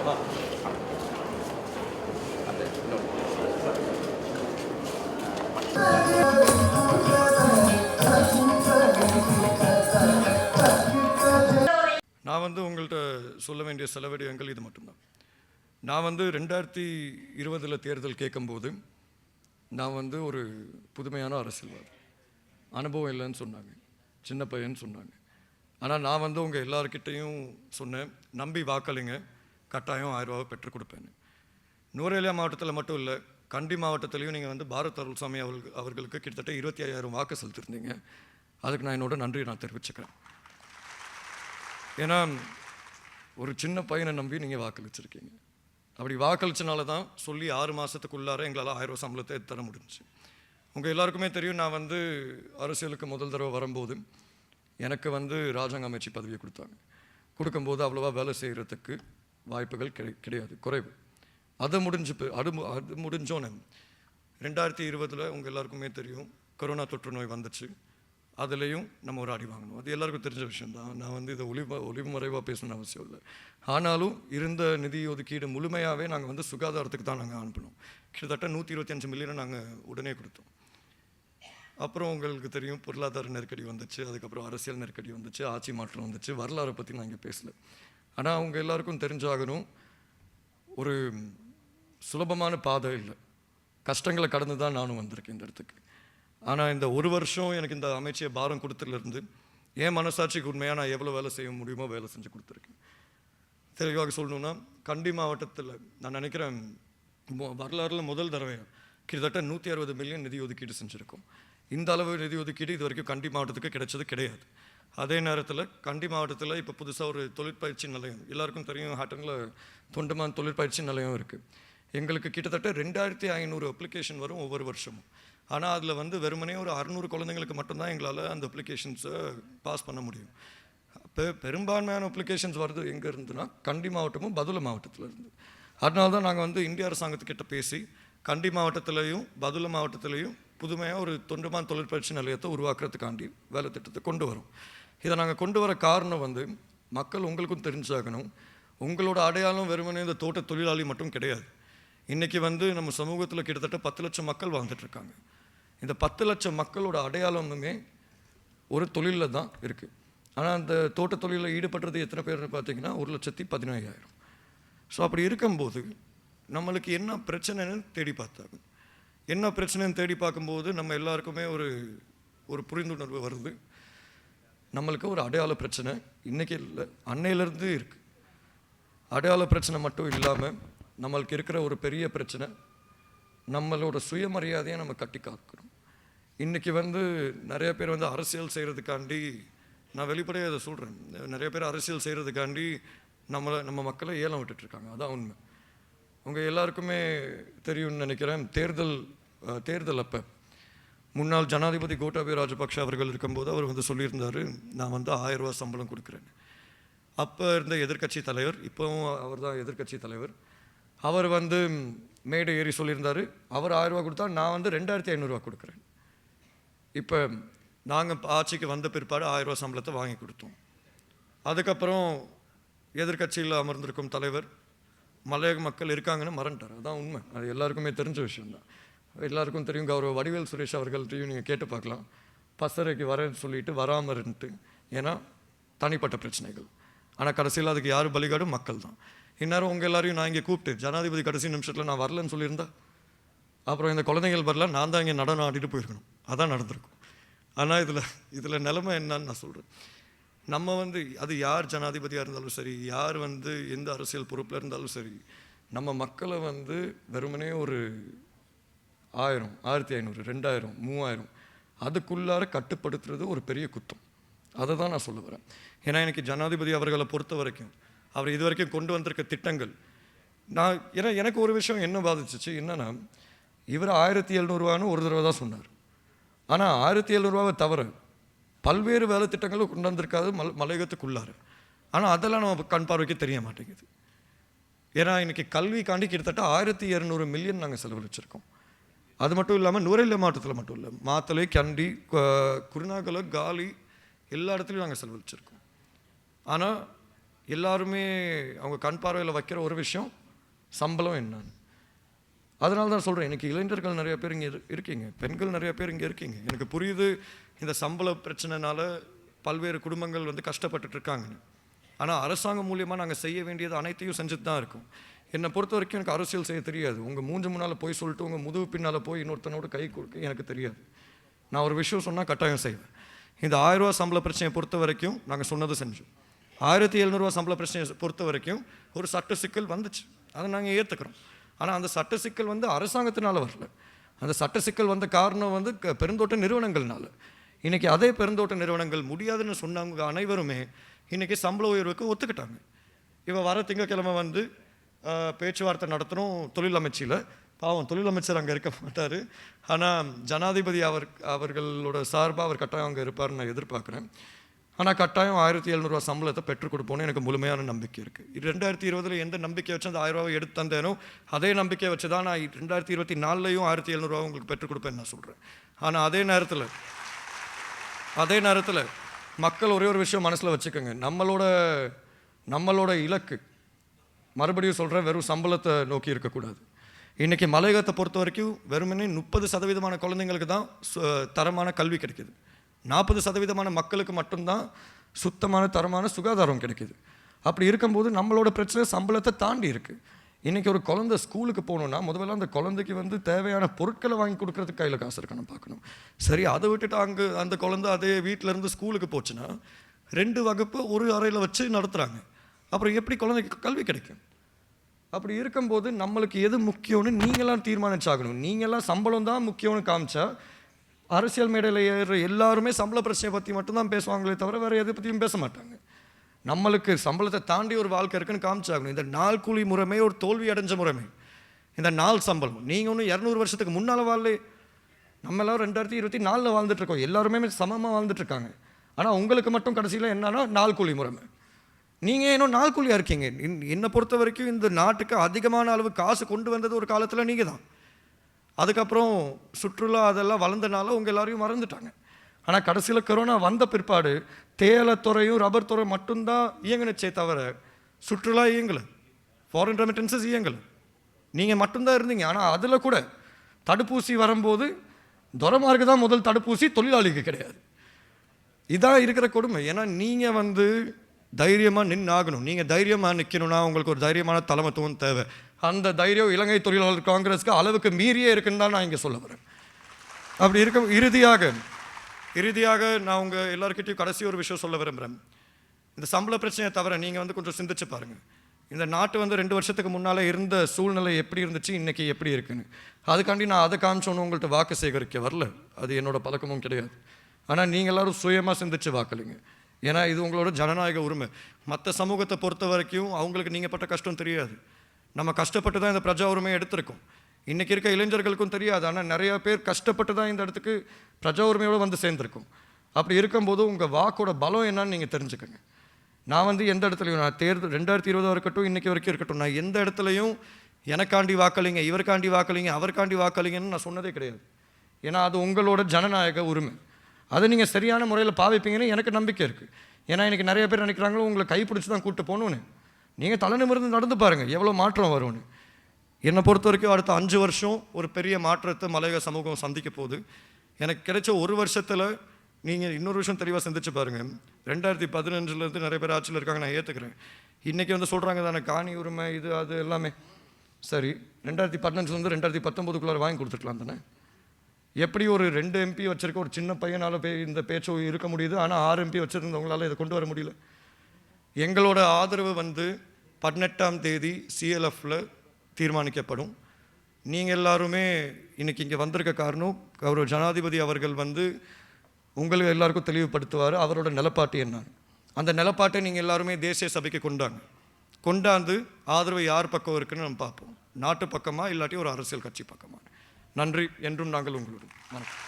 நான் உங்கள்கிட்ட சொல்ல வேண்டிய செலவிடங்கள் இது மட்டும்தான். நான் 2020 தேர்தல் கேட்கும்போது நான் ஒரு புதுமையான அரசியல்வாதி, அனுபவம் இல்லைன்னு சொன்னாங்க, சின்ன பையன்னு சொன்னாங்க. ஆனால் நான் உங்கள் எல்லார்கிட்டையும் சொன்னேன், நம்பி வாக்களிங்க, கட்டாயம் 1000 ரூபாவை பெற்றுக் கொடுப்பேன்னு. நுவரெலியா மாவட்டத்தில் மட்டும் இல்லை, கண்டி மாவட்டத்திலையும் நீங்கள் பாரத் அருள்சாமி அவர்களுக்கு கிட்டத்தட்ட 25,000 வாக்கு செலுத்திருந்தீங்க. அதுக்கு நான் என்னோட நன்றியை நான் தெரிவிச்சுக்கிறேன். ஏன்னா ஒரு சின்ன பையனை நம்பி நீங்கள் வாக்களிச்சிருக்கீங்க. அப்படி வாக்களிச்சனால தான் சொல்லி 6 மாதத்துக்குள்ளார எங்களால் 1000 ரூபா சம்பளத்தை தர முடிஞ்சிச்சு. உங்கள் எல்லாருக்குமே தெரியும், நான் அரசியலுக்கு முதல் தடவை வரும்போது எனக்கு ராஜாங்க அமைச்சு பதவியை கொடுத்தாங்க. கொடுக்கும்போது அவ்வளோவா வேலை செய்கிறதுக்கு வாய்ப்புகள் கிடையாது, குறைவு. அது முடிஞ்சோன்னு 2020 உங்கள் எல்லாருக்குமே தெரியும், கொரோனா தொற்று நோய் வந்துச்சு. அதுலேயும் நம்ம ஒரு அடி வாங்கணும். அது எல்லாருக்கும் தெரிஞ்ச விஷயந்தான். நான் இதை ஒளிமறைவாக பேசணும்னு அவசியம் இல்லை. ஆனாலும் இருந்த நிதி ஒதுக்கீடு முழுமையாகவே நாங்கள் சுகாதாரத்துக்கு தான் நாங்கள் அனுப்பினோம். கிட்டத்தட்ட 125 மில்லியனை நாங்கள் உடனே கொடுத்தோம். அப்புறம் உங்களுக்கு தெரியும், பொருளாதார நெருக்கடி வந்துச்சு, அதுக்கப்புறம் அரசியல் நெருக்கடி வந்துச்சு, ஆட்சி மாற்றம் வந்துச்சு. வரலாறை பற்றி நான் இங்கே பேசலை. ஆனால் அவங்க எல்லாருக்கும் தெரிஞ்சாகணும், ஒரு சுலபமான பாதை இல்லை, கஷ்டங்களை கடந்து தான் நானும் வந்திருக்கேன் இந்த இடத்துக்கு. ஆனால் இந்த ஒரு வருஷம் எனக்கு இந்த அமைச்சியை பாரம் கொடுத்ததுலேருந்து என் மனசாட்சிக்கு உண்மையாக நான் எவ்வளோ வேலை செய்ய முடியுமோ வேலை செஞ்சு கொடுத்துருக்கேன். தெளிவாக சொல்லணுன்னா, கண்டி மாவட்டத்தில் நான் நினைக்கிறேன் வரலாறுல முதல் தடவையாக கிட்டத்தட்ட 160 மில்லியன் நிதி ஒதுக்கீடு செஞ்சுருக்கோம். இந்த அளவு நிதி ஒதுக்கீடு இது வரைக்கும் கண்டி மாவட்டத்துக்கு கிடைச்சது கிடையாது. அதே நேரத்தில் கண்டி மாவட்டத்தில் இப்போ புதுசாக ஒரு தொழிற்பயிற்சி நிலையம், எல்லாருக்கும் தெரியும், ஹாட்டனில் தொண்டுமான் தொழிற்பயிற்சி நிலையம் இருக்குது. எங்களுக்கு கிட்டத்தட்ட 2500 அப்ளிகேஷன் வரும் ஒவ்வொரு வருஷமும். ஆனால் அதில் வெறுமனே ஒரு 600 குழந்தைங்களுக்கு மட்டும்தான் எங்களால் அந்த அப்ளிகேஷன்ஸை பாஸ் பண்ண முடியும். இப்போ பெரும்பான்மையான அப்ளிகேஷன்ஸ் வருது எங்கே இருந்துன்னா கண்டி மாவட்டமும் பதுளை மாவட்டத்தில் இருந்து. அதனால தான் நாங்கள் இந்திய அரசாங்கத்துக்கிட்ட பேசி கண்டி மாவட்டத்திலையும் பதுளை மாவட்டத்திலையும் புதுமையாக ஒரு தொண்டுமான் தொழிற்பயிற்சி நிலையத்தை உருவாக்குறதுக்காண்டி வேலை திட்டத்தை கொண்டு வரோம். இதை நாங்கள் கொண்டு வர காரணம் மக்கள் உங்களுக்கும் தெரிஞ்சாகணும், உங்களோட அடையாளம் வெறுமனே இந்த தோட்ட தொழிலாளி மட்டும் கிடையாது. இன்றைக்கி நம்ம சமூகத்தில் கிட்டத்தட்ட 10 லட்சம் மக்கள் வாழ்ந்துட்டுருக்காங்க. இந்த 10 லட்சம் மக்களோட அடையாளமுமே ஒரு தொழிலில் தான் இருக்குது. ஆனால் அந்த தோட்ட தொழிலில் ஈடுபடுறது எத்தனை பேர்னு பார்த்தீங்கன்னா 1,15,000. ஸோ அப்படி இருக்கும்போது நம்மளுக்கு என்ன பிரச்சனைன்னு தேடி பார்த்தாங்க. என்ன பிரச்சனைன்னு தேடி பார்க்கும்போது நம்ம எல்லாருக்குமே ஒரு புரிந்துணர்வு வருது. நம்மளுக்கு ஒரு அடையாள பிரச்சனை இன்றைக்கி இல்லை, அன்னையிலேருந்து இருக்குது. அடையாள பிரச்சனை மட்டும் இல்லாமல் நம்மளுக்கு இருக்கிற ஒரு பெரிய பிரச்சனை, நம்மளோட சுயமரியாதையை நம்ம கட்டி காக்கணும். இன்றைக்கி நிறைய பேர் அரசியல் செய்கிறதுக்காண்டி, நான் வெளிப்படையாக அதை சொல்கிறேன், நிறைய பேர் அரசியல் செய்கிறதுக்காண்டி நம்ம மக்களை ஏலம் விட்டுட்ருக்காங்க. அதான் உண்மை. உங்கள் எல்லாருக்குமே தெரியும்னு நினைக்கிறேன், தேர்தல் அப்போ முன்னாள் ஜனாதிபதி கோட்டாபய ராஜபக்ஷ அவர்கள் இருக்கும்போது அவர் சொல்லியிருந்தார், நான் 1000 ரூபா சம்பளம் கொடுக்குறேன். அப்போ இருந்த எதிர்க்கட்சி தலைவர், இப்போவும் அவர் தான் எதிர்க்கட்சி தலைவர், அவர் மேடை ஏறி சொல்லியிருந்தார், அவர் 1000 ரூபா கொடுத்தா நான் 2500 ரூபா கொடுக்குறேன். இப்போ நாங்கள் ஆட்சிக்கு வந்த பிற்பாடு 1000 ரூபா சம்பளத்தை வாங்கி கொடுத்தோம். அதுக்கப்புறம் எதிர்கட்சியில் அமர்ந்திருக்கும் தலைவர் மலையக மக்கள் இருக்காங்கன்னு மறந்துட்டார். அதான் உண்மை, அது எல்லாருக்குமே தெரிஞ்ச விஷயம்தான். எல்லாருக்கும் தெரியும், கௌரவ வடிவேல் சுரேஷ் அவர்கள்ட்டையும் நீங்கள் கேட்டு பார்க்கலாம், பசறைக்கு வரேன்னு சொல்லிட்டு வராமல் இருந்துட்டு, ஏன்னா தனிப்பட்ட பிரச்சனைகள். ஆனால் கடைசியில் அதுக்கு யார் பலிகாடு? மக்கள் தான். இந்நேரம் உங்கள் எல்லாரையும் நான் இங்கே கூப்பிட்டு ஜனாதிபதி கடைசி நிமிஷத்தில் நான் வரலன்னு சொல்லியிருந்தா, அப்புறம் இந்த குழந்தைகள் வரல, நான் தான் இங்கே நடனம் ஆடிட்டு போயிருக்கணும். அதான் நடந்திருக்கும். ஆனால் இதில் நிலைமை என்னன்னு நான் சொல்கிறேன். நம்ம அது யார் ஜனாதிபதியாக இருந்தாலும் சரி, யார் எந்த அரசியல் பொறுப்பில் இருந்தாலும் சரி, நம்ம மக்களை வெறுமனே ஒரு 1000, 1500, 2000, 3000 அதுக்குள்ளார கட்டுப்படுத்துறது ஒரு பெரிய குத்தம். அதை தான் நான் சொல்ல வரேன். ஏன்னா எனக்கு ஜனாதிபதி அவர்களை பொறுத்த வரைக்கும் அவர் இது வரைக்கும் கொண்டு வந்திருக்க திட்டங்கள், ஏன்னா எனக்கு ஒரு விஷயம் என்ன பாதிச்சிச்சு என்னன்னா, இவர் 1700 ரூபான்னு ஒரு தடவை தான் சொன்னார். ஆனால் 1700 ரூபாவை தவிர பல்வேறு வேலை திட்டங்களும் கொண்டு வந்திருக்காது மலையகத்துக்குள்ளார. ஆனால் அதெல்லாம் நம்ம கண் பார்வைக்கு தெரிய மாட்டேங்குது. ஏன்னா இன்றைக்கி கல்விக்காண்டி கிட்டத்தட்ட 1200 மில்லியன் நாங்கள் செலவழிச்சிருக்கோம். அது மட்டும் இல்லாமல் நுவரெலியா மாவட்டத்தில் மட்டும் இல்லை, மாத்தளை, கண்டி, குருநாகல, காலி எல்லா இடத்துலையும் நாங்கள் செலவழிச்சிருக்கோம். ஆனால் எல்லாருமே அவங்க கண் பார்வையில் வைக்கிற ஒரு விஷயம் சம்பளம் என்னன்னு. அதனால தான் சொல்கிறேன், எனக்கு இளைஞர்கள் நிறைய பேர் இங்கே இருக்கீங்க, பெண்கள் நிறைய பேர் இங்கே இருக்கீங்க. எனக்கு புரியுது இந்த சம்பள பிரச்சனைனால பல்வேறு குடும்பங்கள் வந்து கஷ்டப்பட்டுட்டு இருக்காங்கன்னு. ஆனால் அரசாங்கம் மூலியமாக நாங்கள் செய்ய வேண்டியது அனைத்தையும் செஞ்சுட்டு தான் இருக்கோம். என்னை பொறுத்த வரைக்கும் எனக்கு அரசியல் செய்ய தெரியாது. உங்கள் மூஞ்சு முன்னால் போய் சொல்லிட்டு உங்கள் முதுகு பின்னால் போய் இன்னொருத்தனோட கை கொடுக்க எனக்கு தெரியாது. நான் ஒரு விஷயம் சொன்னால் கட்டாயம் செய்வேன். இந்த 1000 ரூபா சம்பள பிரச்சனையை பொறுத்த வரைக்கும் நாங்கள் சொன்னது செஞ்சோம். 1700 ரூபா சம்பள பிரச்சனையை பொறுத்த வரைக்கும் ஒரு சட்ட சிக்கல் வந்துச்சு, அதை நாங்கள் ஏற்றுக்கிறோம். ஆனால் அந்த சட்ட சிக்கல் வந்து அரசாங்கத்தினால வரல. அந்த சட்ட சிக்கல் வந்த காரணம் வந்து பெருந்தோட்ட நிறுவனங்கள்னால. இன்றைக்கி அதே பெருந்தோட்ட நிறுவனங்கள் முடியாதுன்னு சொன்னவங்க அனைவருமே இன்றைக்கி சம்பள உயர்வுக்கு ஒத்துக்கிட்டாங்க. இப்போ வர திங்கக்கிழமை வந்து பேச்சுவார்த்தை நடத்தணும் தொழில் அமைச்சில். பாவம் தொழில் அமைச்சர் அங்கே இருக்க மாட்டார், ஆனால் ஜனாதிபதி அவர்களோட சார்பாக அவர் கட்டாயம் அங்கே இருப்பார்னு நான் எதிர்பார்க்குறேன். ஆனால் கட்டாயம் 1700 ரூபா சம்பளத்தை பெற்றுக் கொடுப்போன்னு எனக்கு முழுமையான நம்பிக்கை இருக்குது. 2020 எந்த நம்பிக்கை வச்சு அந்த 1000 ரூபாவை எடுத்து தந்தேனோ அதே நம்பிக்கை வச்சு தான் நான் 2024 1700 ரூபா உங்களுக்கு பெற்றுக் கொடுப்பேன்னு நான் சொல்கிறேன். ஆனால் அதே நேரத்தில் மக்கள் ஒரே ஒரு விஷயம் மனசில் வச்சுக்கோங்க, நம்மளோட இலக்கு, மறுபடியும் சொல்கிறேன், வெறும் சம்பளத்தை நோக்கி இருக்கக்கூடாது. இன்றைக்கி மலையகத்தை பொறுத்த வரைக்கும் வெறுமனே 30% குழந்தைங்களுக்கு தான் தரமான கல்வி கிடைக்கிது. 40% மக்களுக்கு மட்டும்தான் சுத்தமான தரமான சுகாதாரம் கிடைக்கிது. அப்படி இருக்கும்போது நம்மளோட பிரச்சனை சம்பளத்தை தாண்டி இருக்குது. இன்றைக்கி ஒரு குழந்தை ஸ்கூலுக்கு போகணுன்னா முதல்ல அந்த குழந்தைக்கு வந்து தேவையான பொருட்களை வாங்கி கொடுக்குறதுக்கு கையில் காசு இருக்கணும் பார்க்கணும். சரி, அதை விட்டுட்டு அங்கே அந்த குழந்தை அதே வீட்டிலேருந்து ஸ்கூலுக்கு போச்சுன்னா 2 வகுப்பு ஒரு அறையில் வச்சு நடத்துகிறாங்க. அப்புறம் எப்படி குழந்தைக்கு கல்வி கிடைக்கும்? அப்படி இருக்கும்போது நம்மளுக்கு எது முக்கியம்னு நீங்களாம் தீர்மானிச்சாகணும். நீங்களாம் சம்பளம் தான் முக்கியம்னு காமிச்சா அரசியல் மேடையில் ஏறுற எல்லாருமே சம்பள பிரச்சனையை பற்றி மட்டும்தான் பேசுவாங்களே தவிர வேறு எதை பற்றியும் பேச மாட்டாங்க. நம்மளுக்கு சம்பளத்தை தாண்டி ஒரு வாழ்க்கை இருக்குன்னு காமிச்சாகணும். இந்த நாள் கூலி முறைமை ஒரு தோல்வி அடைஞ்ச முறைமை. இந்த நாள் சம்பளம் நீங்கள் ஒன்று 200 வருஷத்துக்கு முன்னால் வாழலே, நம்ம எல்லோரும் 2024 வாழ்ந்துட்டுருக்கோம், எல்லாருமே சமமாக வாழ்ந்துட்டுருக்காங்க. ஆனால் உங்களுக்கு மட்டும் கடைசியில் என்னன்னா நாள் கூலி முறைமை. நீங்கள் இன்னும் நாள் கூலியாக இருக்கீங்க. என்னை பொறுத்த வரைக்கும் இந்த நாட்டுக்கு அதிகமான அளவு காசு கொண்டு வந்தது ஒரு காலத்தில் நீங்கள் தான். அதுக்கப்புறம் சுற்றுலா அதெல்லாம் வளர்ந்தனால உங்கள் எல்லாரையும் மறந்துட்டாங்க. ஆனால் கடைசியில் கொரோனா வந்த பிற்பாடு தேயிலத்துறையும் ரப்பர் துறை மட்டும்தான் இயங்குனுச்சே தவிர சுற்றுலா இயங்கலை, ஃபாரின் ரெமிட்டன்சஸ் இயங்கலை. நீங்கள் மட்டும்தான் இருந்தீங்க. ஆனால் அதில் கூட தடுப்பூசி வரும்போது துரைமாருக்கு தான் முதல் தடுப்பூசி, தொழிலாளிக்கு கிடையாது. இதான் இருக்கிற கொடுமை. ஏன்னா நீங்கள் வந்து தைரியமாக நின்னாகணும். நீங்கள் தைரியமாக நிற்கணும்னா உங்களுக்கு ஒரு தைரியமான தலைமைத்துவம் தேவை. அந்த தைரியம் இலங்கை தொழிலாளர் காங்கிரஸுக்கு அளவுக்கு மீறியே இருக்குன்னு தான் நான் இங்கே சொல்ல வரேன். அப்படி இருக்க இறுதியாக நான் உங்கள் எல்லாருக்கிட்டையும் கடைசி ஒரு விஷயம் சொல்ல விரும்புகிறேன். இந்த சம்பள பிரச்சனையை தவிர நீங்கள் வந்து கொஞ்சம் சிந்திச்சு பாருங்கள். இந்த நாட்டு வந்து 2 வருஷத்துக்கு முன்னால் இருந்த சூழ்நிலை எப்படி இருந்துச்சு, இன்றைக்கி எப்படி இருக்குன்னு. அதுக்காண்டி நான் அதை காமிச்சோன்னு உங்கள்கிட்ட வாக்கு சேகரிக்க வரல, அது என்னோட பழக்கமும் கிடையாது. ஆனால் நீங்கள் எல்லோரும் சுயமாக சிந்திச்சு வாக்களிங்க. ஏன்னா இது உங்களோட ஜனநாயக உரிமை. மற்ற சமூகத்தை பொறுத்த வரைக்கும் அவங்களுக்கு நீங்கள் பட்ட கஷ்டம் தெரியாது. நம்ம கஷ்டப்பட்டு தான் இந்த பிரஜா உரிமையை எடுத்திருக்கோம். இன்றைக்கி இருக்க இளைஞர்களுக்கும் தெரியாது, ஆனால் நிறையா பேர் கஷ்டப்பட்டு தான் இந்த இடத்துக்கு பிரஜா உரிமையோடு வந்து சேர்ந்துருக்கும். அப்படி இருக்கும்போது உங்கள் வாக்கோட பலம் என்னன்னு நீங்கள் தெரிஞ்சுக்கோங்க. நான் வந்து எந்த இடத்துலையும், நான் தேர்தல் 2020 இருக்கட்டும், இன்றைக்கி வரைக்கும் இருக்கட்டும், நான் எந்த இடத்துலையும் எனக்காண்டி வாக்களிங்க, இவருக்காண்டி வாக்களிங்க, அவருக்காண்டி வாக்களிங்கன்னு நான் சொன்னதே கிடையாது. ஏன்னா அது உங்களோட ஜனநாயக உரிமை. அதை நீங்கள் சரியான முறையில் பாவிப்பீங்கன்னு எனக்கு நம்பிக்கை இருக்குது. ஏன்னா இன்றைக்கி நிறைய பேர் நினைக்கிறாங்களோ உங்களை கைப்பிடிச்சி தான் கூப்பிட்டு போகணுன்னு. நீங்கள் தலைநிமிர்ந்து நடந்து பாருங்கள் எவ்வளோ மாற்றம் வரும்னு. என்னை பொறுத்த வரைக்கும் அடுத்த 5 வருஷம் ஒரு பெரிய மாற்றத்தை மலையக சமூகம் சந்திக்க போகுது. எனக்கு கிடைச்ச ஒரு வருஷத்தில் நீங்கள் இன்னொரு விஷயம் தெளிவாக சிந்திச்சு பாருங்கள். 2015 நிறைய பேர் ஆட்சியில் இருக்காங்க, நான் ஏற்றுக்கிறேன். இன்றைக்கி வந்து சொல்கிறாங்க தானே காணி உரிமை இது அது எல்லாமே. சரி, 2015 2019 வாங்கி கொடுத்துருக்கலாம் தானே. எப்படி ஒரு 2 MP வச்சுருக்க ஒரு சின்ன பையனால் இந்த பேச்சு இருக்க முடியுது, ஆனால் 6 MP வச்சுருந்தவங்களால இதை கொண்டு வர முடியல. எங்களோட ஆதரவு வந்து 18ஆம் தேதி CLFல தீர்மானிக்கப்படும். நீங்கள் எல்லாருமே இன்றைக்கி இங்கே வந்திருக்க காரணம் கௌரவ ஜனாதிபதி அவர்கள் வந்து உங்களுக்கு எல்லாருக்கும் தெளிவுபடுத்துவார் அவரோட நிலப்பாட்டு என்ன. அந்த நிலப்பாட்டை நீங்கள் எல்லாருமே தேசிய சபைக்கு கொண்டாந்து ஆதரவு யார் பக்கம் இருக்குன்னு நம்ம பார்ப்போம். நாட்டு பக்கமாக இல்லாட்டி ஒரு அரசியல் கட்சி பக்கமாக. நன்றி. என்றும் நாங்கள் உங்களோட வணக்கம்.